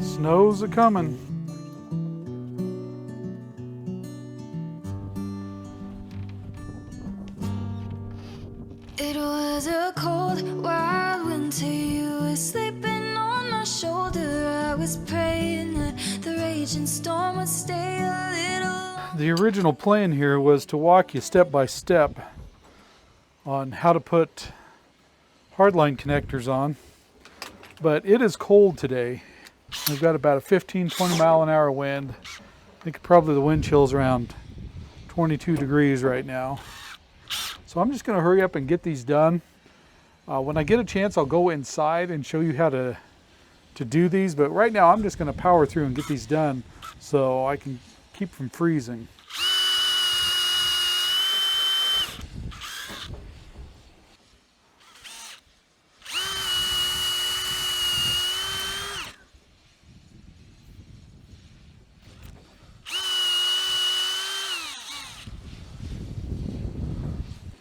Snow's a-coming. It was a cold, wild winter. You were sleeping on my shoulder. I was praying that the raging storm would stay a little. The original plan here was to walk you step by step on how to put hardline connectors on, but it is cold today. We've got about a 15-20 mile an hour wind. I think probably the wind chill's around 22 degrees right now. So I'm just going to hurry up and get these done. When I get a chance, I'll go inside and show you how to do these, but right now I'm just going to power through and get these done so I can keep from freezing.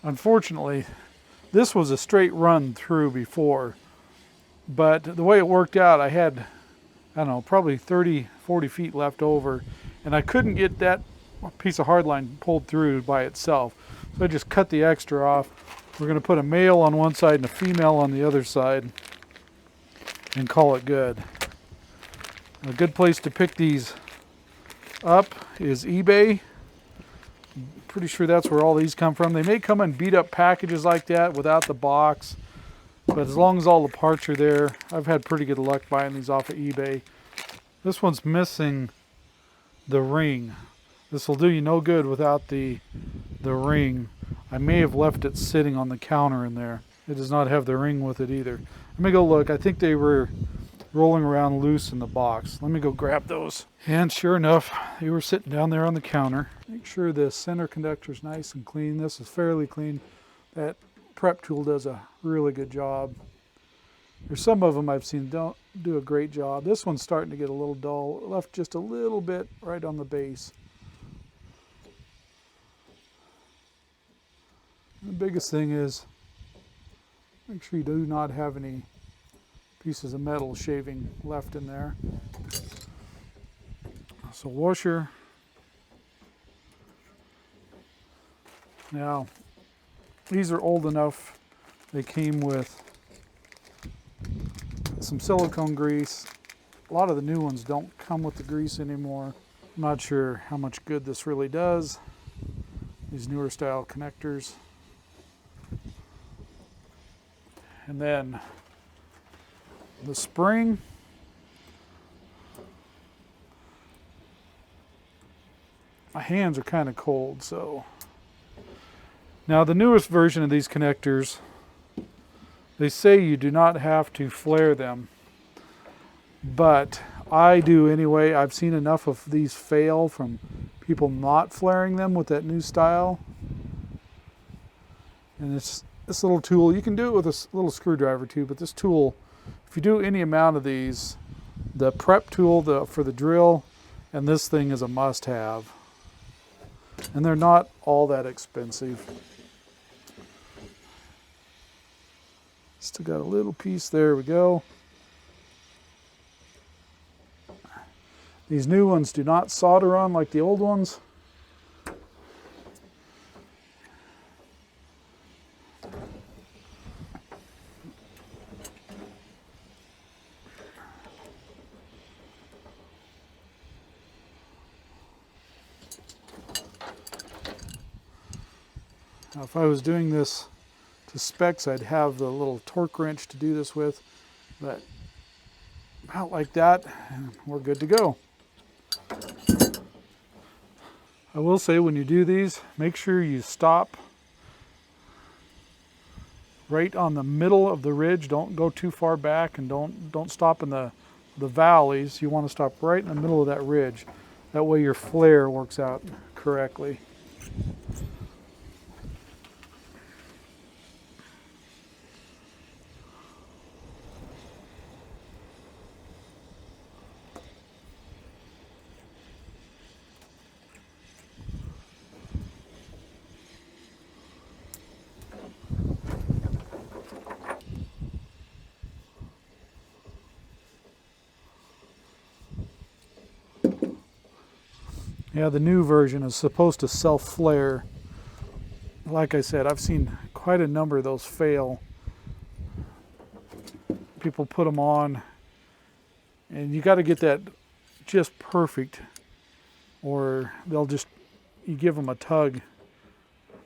Unfortunately, this was a straight run through before, but the way it worked out, I had, I don't know, probably 30, 40 feet left over, and I couldn't get that piece of hardline pulled through by itself. So I just cut the extra off. We're going to put a male on one side and a female on the other side and call it good. A good place to pick these up is eBay. Pretty sure that's where all these come from. They may come in beat up packages like that without the box, but as long as all the parts are there, I've had pretty good luck buying these off of eBay. This one's missing the ring. This will do you no good without the ring. I may have left it sitting on the counter in there. It does not have the ring with it either. Let me go look. I think they were rolling around loose in the box. Let me go grab those. And sure enough, they were sitting down there on the counter. Make sure the center conductor is nice and clean. This is fairly clean. That prep tool does a really good job. There's some of them I've seen don't do a great job. This one's starting to get a little dull. It left just a little bit right on the base. The biggest thing is make sure you do not have any pieces of metal shaving left in there. So washer. Now, these are old enough. They came with some silicone grease. A lot of the new ones don't come with the grease anymore. I'm not sure how much good this really does. These newer style connectors. And then the spring. My hands are kind of cold, so. Now the newest version of these connectors, they say you do not have to flare them, but I do anyway. I've seen enough of these fail from people not flaring them with that new style. And it's this little tool, you can do it with a little screwdriver too, but this tool, if you do any amount of these, the prep tool for the drill and this thing is a must-have. And they're not all that expensive. Still got a little piece, there we go. These new ones do not solder on like the old ones. Now, if I was doing this to specs, I'd have the little torque wrench to do this with, but about like that, and we're good to go. I will say when you do these, make sure you stop right on the middle of the ridge. Don't go too far back, and don't stop in the valleys. You want to stop right in the middle of that ridge. That way your flare works out correctly. Yeah, the new version is supposed to self-flare. Like I said, I've seen quite a number of those fail. People put them on, and you got to get that just perfect, or you give them a tug,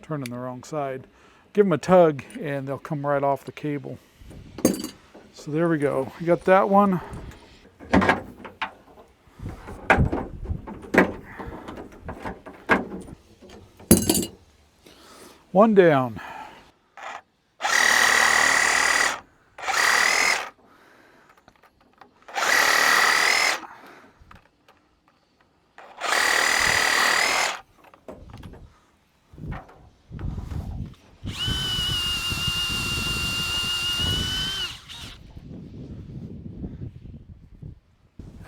turning the wrong side. Give them a tug, and they'll come right off the cable. So there we go. You got that one. One down.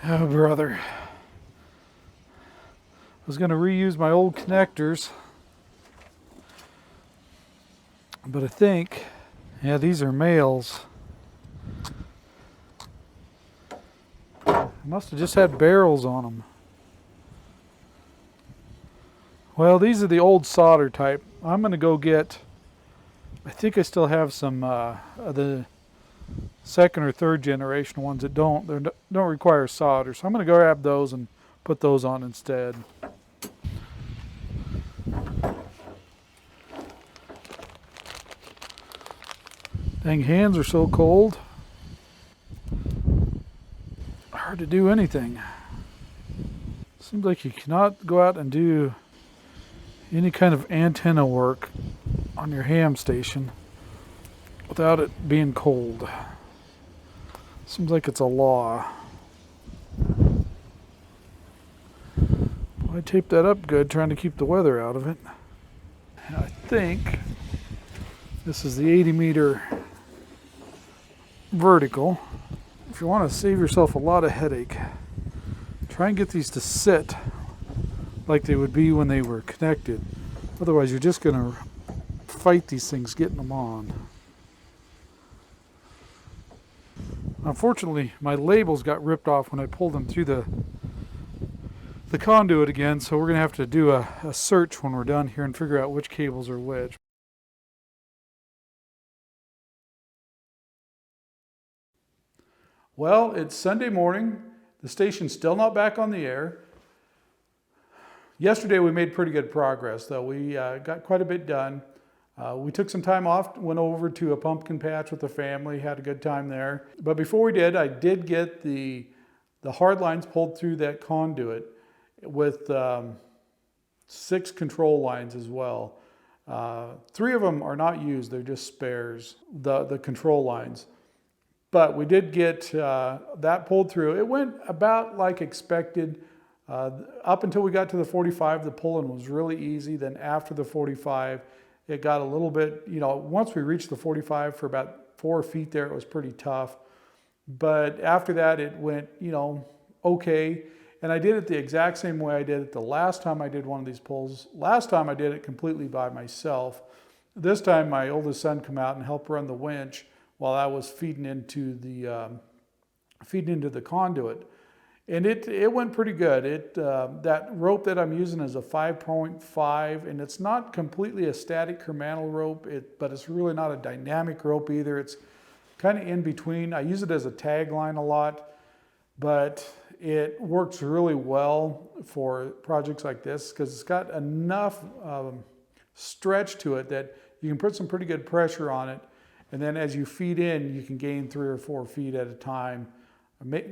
Oh, brother. I was going to reuse my old connectors, but I think, yeah, these are males. Must have just had barrels on them. Well, these are the old solder type. I'm going to go get, I think I still have some the second or third generation ones that don't require solder. So I'm going to go grab those and put those on instead. Dang, hands are so cold. Hard to do anything. Seems like you cannot go out and do any kind of antenna work on your ham station without it being cold. Seems like it's a law. I taped that up good, trying to keep the weather out of it. And I think this is the 80-meter vertical. If you want to save yourself a lot of headache, try and get these to sit like they would be when they were connected. Otherwise, you're just going to fight these things getting them on. Unfortunately, my labels got ripped off when I pulled them through the conduit again, so we're going to have to do a search when we're done here and figure out which cables are which. Well, it's Sunday morning. The station's still not back on the air. Yesterday we made pretty good progress, though. We got quite a bit done. We took some time off, went over to a pumpkin patch with the family, had a good time there. But before we did, I did get the hard lines pulled through that conduit with 6 control lines as well. 3 of them are not used, they're just spares, the control lines. But we did get that pulled through. It went about like expected. Up until we got to the 45, the pulling was really easy. Then after the 45, it got a little bit, once we reached the 45 for about 4 feet there, it was pretty tough. But after that, it went, okay. And I did it the exact same way I did it the last time I did one of these pulls. Last time I did it completely by myself. This time my oldest son came out and helped run the winch while I was feeding into the conduit. And it went pretty good. That rope that I'm using is a 5.5, and it's not completely a static Kermantle rope, but it's really not a dynamic rope either. It's kind of in between. I use it as a tag line a lot, but it works really well for projects like this because it's got enough stretch to it that you can put some pretty good pressure on it. And then as you feed in, you can gain 3 or 4 feet at a time.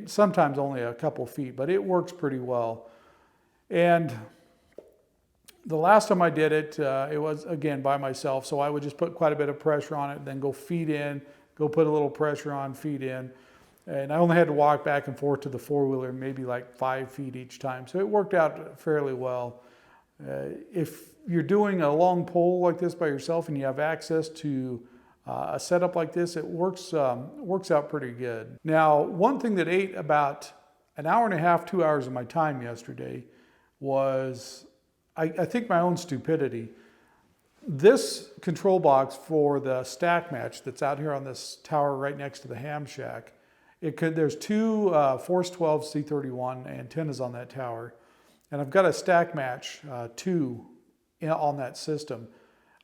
Sometimes only a couple feet, but it works pretty well. And the last time I did it, it was, again, by myself. So I would just put quite a bit of pressure on it, then go feed in, go put a little pressure on, feed in. And I only had to walk back and forth to the 4-wheeler, maybe like 5 feet each time. So it worked out fairly well. If you're doing a long pull like this by yourself and you have access to a setup like this, it works out pretty good. Now, one thing that ate about an hour and a half, 2 hours of my time yesterday was, I think, my own stupidity. This control box for the stack match that's out here on this tower right next to the hamshack, there's 2 Force 12 C31 antennas on that tower. And I've got a stack match 2 on that system.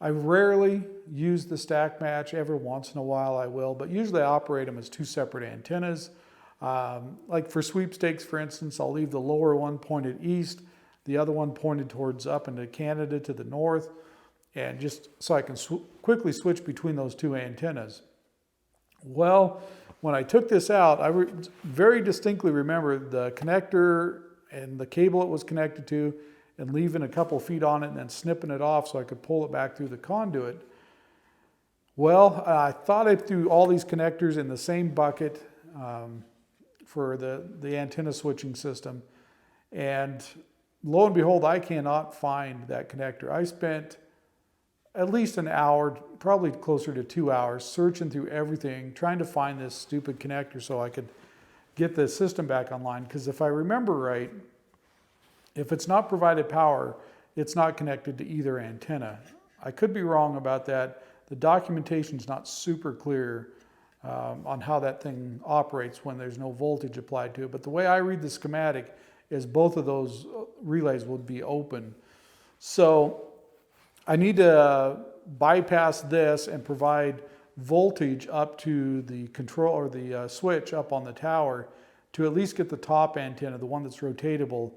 I rarely use the stack match. Every once in a while I will, but usually I operate them as 2 separate antennas. Like for sweepstakes, for instance, I'll leave the lower one pointed east, the other one pointed towards up into Canada to the north, and just so I can quickly switch between those 2 antennas. Well, when I took this out, I very distinctly remember the connector and the cable it was connected to, and leaving a couple feet on it and then snipping it off so I could pull it back through the conduit. Well, I thought I threw all these connectors in the same bucket for the antenna switching system, and lo and behold, I cannot find that connector. I spent at least an hour, probably closer to 2 hours, searching through everything, trying to find this stupid connector so I could get the system back online. Because if I remember right, if it's not provided power, it's not connected to either antenna. I could be wrong about that. The documentation's not super clear on how that thing operates when there's no voltage applied to it. But the way I read the schematic is both of those relays would be open. So I need to bypass this and provide voltage up to the control or the switch up on the tower to at least get the top antenna, the one that's rotatable,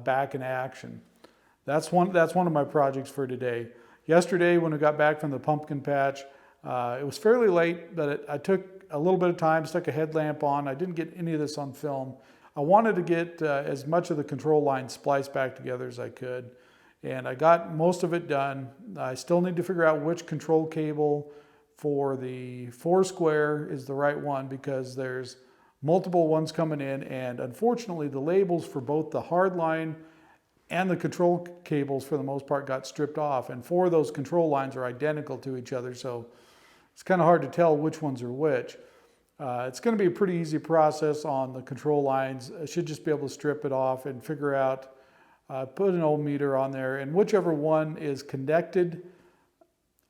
back in action. That's one of my projects for today. Yesterday, when we got back from the pumpkin patch, it was fairly late, but I took a little bit of time, stuck a headlamp on. I didn't get any of this on film. I wanted to get as much of the control line spliced back together as I could, and I got most of it done. I still need to figure out which control cable for the 4-square is the right one, because there's multiple ones coming in, and unfortunately the labels for both the hard line and the control cables for the most part got stripped off, and 4 of those control lines are identical to each other, so it's kind of hard to tell which ones are which. It's going to be a pretty easy process on the control lines. I should just be able to strip it off and figure out, put an ohm meter on there, and whichever one is connected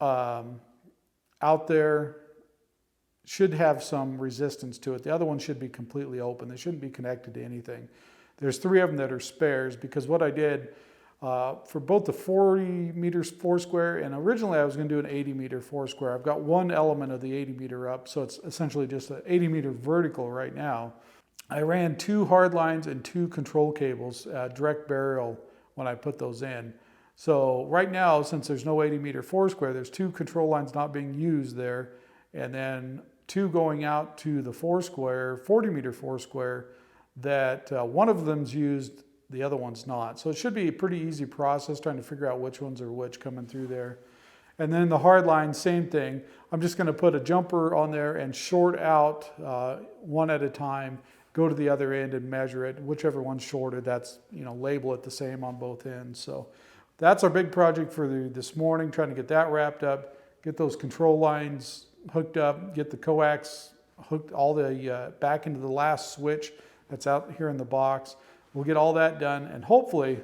out there should have some resistance to it. The other one should be completely open. They shouldn't be connected to anything. There's 3 of them that are spares, because what I did for both the 40 meters 4-square, and originally I was going to do an 80 meter 4-square. I've got one element of the 80 meter up, so it's essentially just an 80 meter vertical right now. I ran 2 hard lines and 2 control cables, direct burial, when I put those in. So right now, since there's no 80 meter 4-square, there's 2 control lines not being used there, and then 2 going out to the 4-square, 40 meter 4-square, that one of them's used, the other one's not. So it should be a pretty easy process trying to figure out which ones are which coming through there. And then the hard line, same thing. I'm just going to put a jumper on there and short out one at a time, go to the other end and measure it. Whichever one's shorted, that's, label it the same on both ends. So that's our big project for this morning, trying to get that wrapped up, get those control lines hooked up, get the coax hooked all the back into the last switch that's out here in the box. We'll get all that done, and hopefully,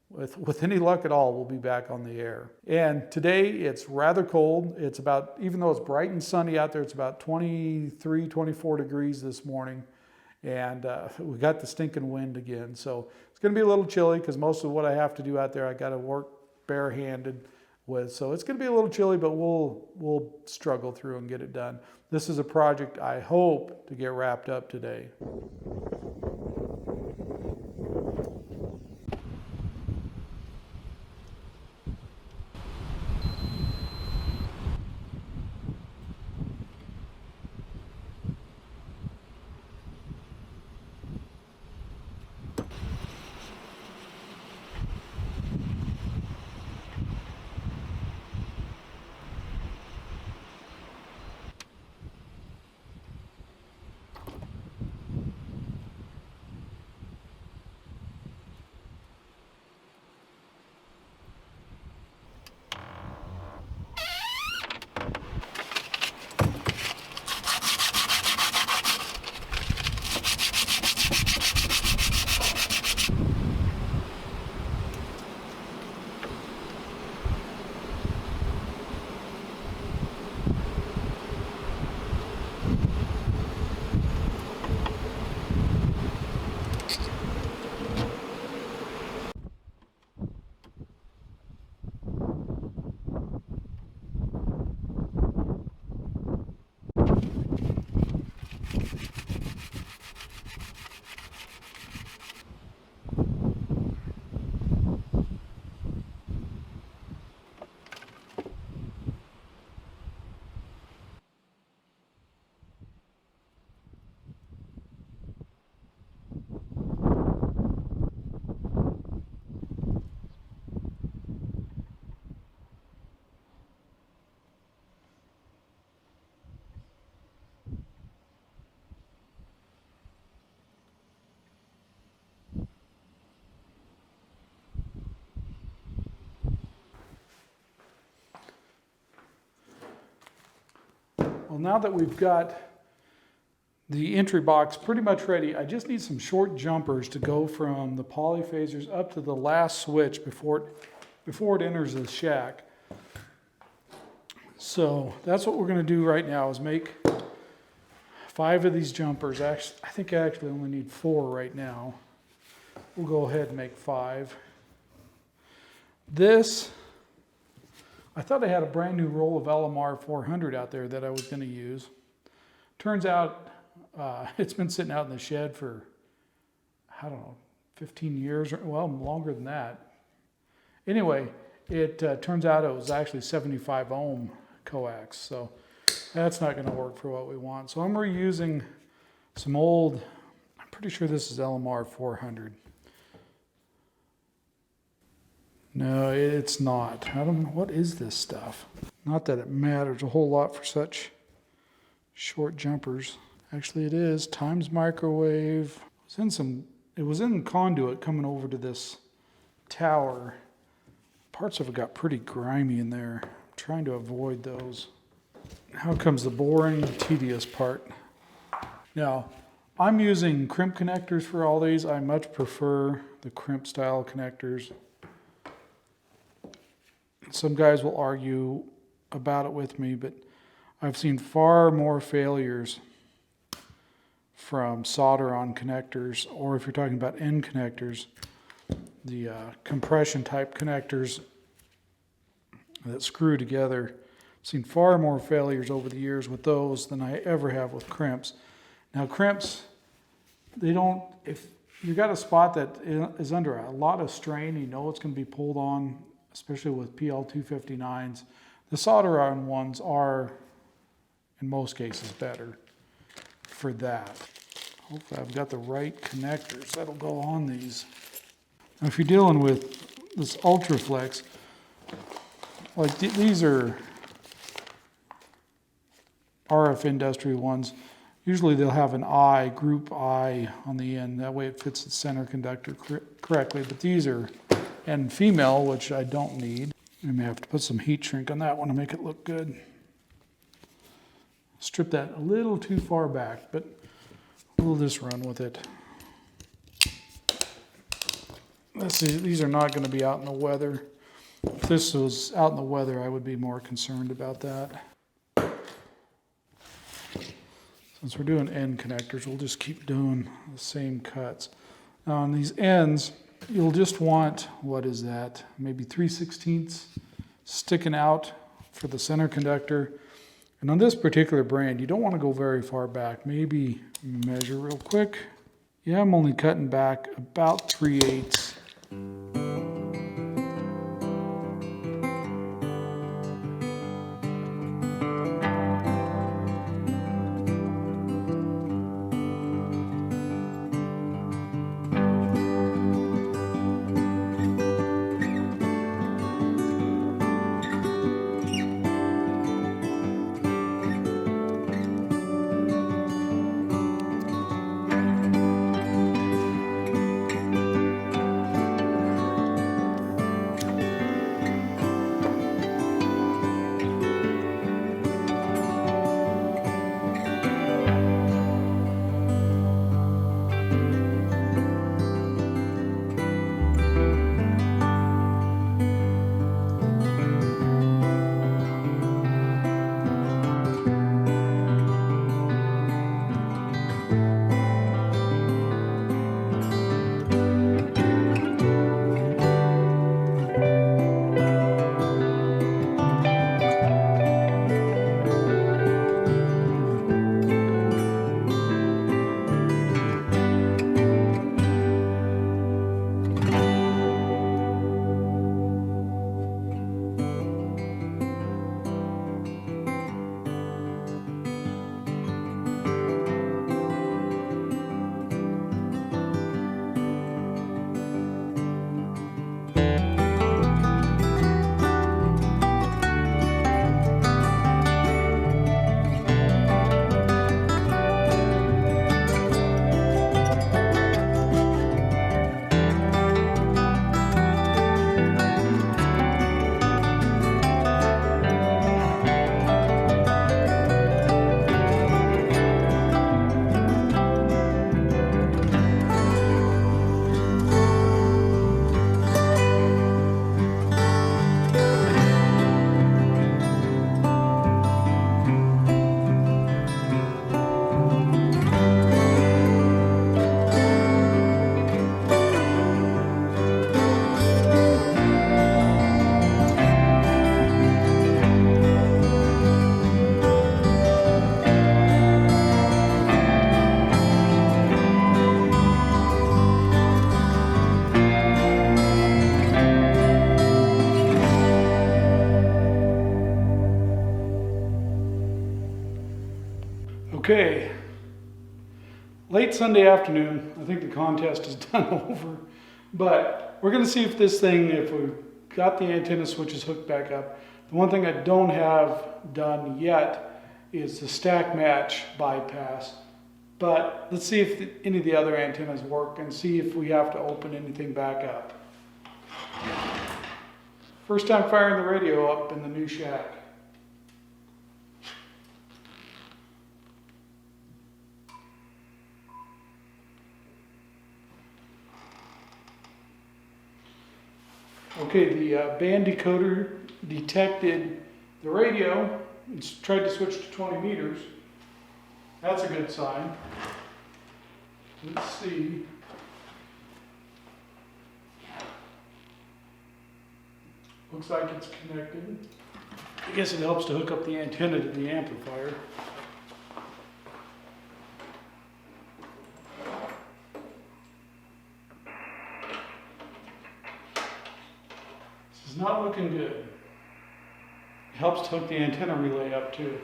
with any luck at all, we'll be back on the air. And today it's rather cold. It's about, even though it's bright and sunny out there, it's about 23, 24 degrees this morning, and we got the stinking wind again. So it's going to be a little chilly, because most of what I have to do out there, I got to work barehanded with. So it's going to be a little chilly, but we'll struggle through and get it done. This is a project I hope to get wrapped up today. Well, now that we've got the entry box pretty much ready, I just need some short jumpers to go from the polyphasers up to the last switch before it enters the shack. So that's what we're going to do right now, is make 5 of these jumpers. Actually, I think I actually only need 4 right now. We'll go ahead and make 5. This, I thought I had a brand new roll of LMR 400 out there that I was going to use. Turns out it's been sitting out in the shed for, I don't know, 15 years, or well, longer than that. Anyway, it turns out it was actually 75 ohm coax, so that's not going to work for what we want. So I'm reusing some old, I'm pretty sure this is LMR 400. No, it's not. I don't know, what is this stuff? Not that it matters a whole lot for such short jumpers. Actually, it is times microwave. It was in conduit coming over to this tower. Parts of it got pretty grimy in there. I'm trying to avoid those. Now comes the boring, tedious part. Now, I'm using crimp connectors for all these. I much prefer the crimp style connectors. Some guys will argue about it with me, but I've seen far more failures from solder on connectors, or if you're talking about end connectors, the compression type connectors that screw together. I've seen far more failures over the years with those than I ever have with crimps. Now crimps, if you got a spot that is under a lot of strain, you know it's going to be pulled on, especially with PL259s. The solder on ones are, in most cases, better for that. Hopefully I've got the right connectors that'll go on these. Now if you're dealing with this Ultraflex, like these are RF industry ones, usually they'll have an I, group I on the end. That way it fits the center conductor correctly. But these are N female, which I don't need. I may have to put some heat shrink on that one to make it look good. Strip that a little too far back, but we'll just run with it. Let's see, these are not going to be out in the weather. If this was out in the weather, I would be more concerned about that. Since we're doing end connectors, we'll just keep doing the same cuts. Now on these ends, you'll just want, what is that? Maybe 3/16 sticking out for the center conductor. And on this particular brand, you don't want to go very far back. Maybe measure real quick. Yeah, I'm only cutting back about 3/8. Okay, late Sunday afternoon. I think the contest is done over, but we're going to see if this thing, if we've got the antenna switches hooked back up. The one thing I don't have done yet is the stack match bypass, but let's see if any of the other antennas work and see if we have to open anything back up. First time firing the radio up in the new shack. Okay, the band decoder detected the radio and tried to switch to 20 meters. That's a good sign. Let's see. Looks like it's connected. I guess it helps to hook up the antenna to the amplifier. This is not looking good. It helps to hook the antenna relay up too.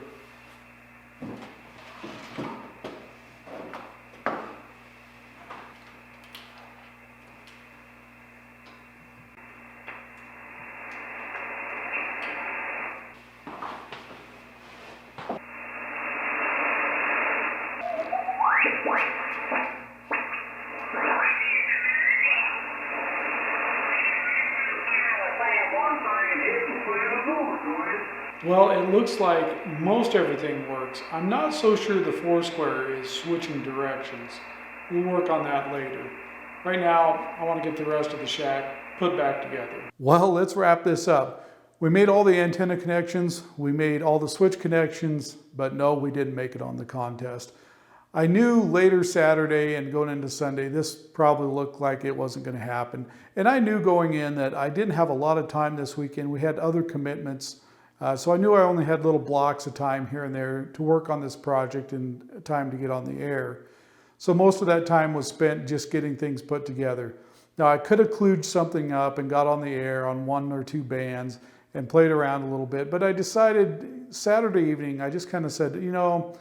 Well, it looks like most everything works. I'm not so sure the Foursquare is switching directions. We'll work on that later. Right now, I want to get the rest of the shack put back together. Well, let's wrap this up. We made all the antenna connections, we made all the switch connections, but no, we didn't make it on the contest. I knew later Saturday and going into Sunday, this probably looked like it wasn't going to happen. And I knew going in that I didn't have a lot of time this weekend. We had other commitments. So I knew I only had little blocks of time here and there to work on this project and time to get on the air. So most of that time was spent just getting things put together. Now I could have kludged something up and got on the air on 1 or 2 bands and played around a little bit, but I decided Saturday evening, I just kind of said, you know,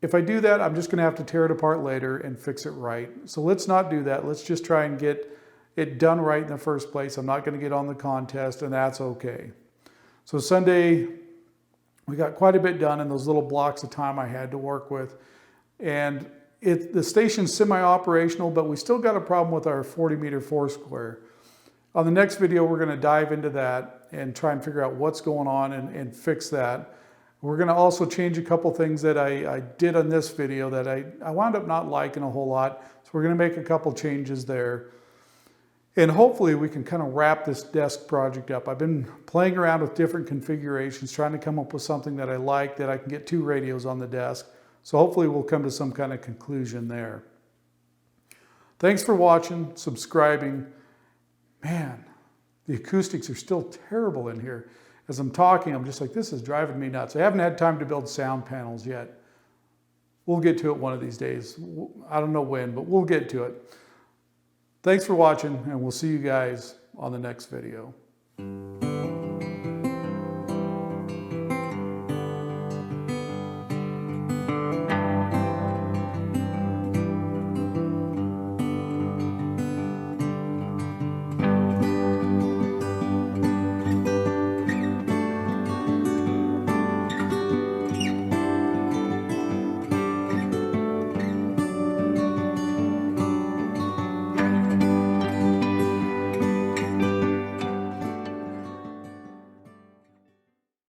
if I do that, I'm just going to have to tear it apart later and fix it right. So let's not do that. Let's just try and get it done right in the first place. I'm not going to get on the contest, and that's okay. So Sunday, we got quite a bit done in those little blocks of time I had to work with. And the station's semi-operational, but we still got a problem with our 40-meter Foursquare. On the next video, we're going to dive into that and try and figure out what's going on and fix that. We're going to also change a couple things that I did on this video that I wound up not liking a whole lot. So we're going to make a couple changes there. And hopefully we can kind of wrap this desk project up. I've been playing around with different configurations, trying to come up with something that I like, that I can get 2 radios on the desk. So hopefully we'll come to some kind of conclusion there. Thanks for watching, subscribing. Man, the acoustics are still terrible in here. As I'm talking, I'm just like, this is driving me nuts. I haven't had time to build sound panels yet. We'll get to it one of these days. I don't know when, but we'll get to it. Thanks for watching, and we'll see you guys on the next video.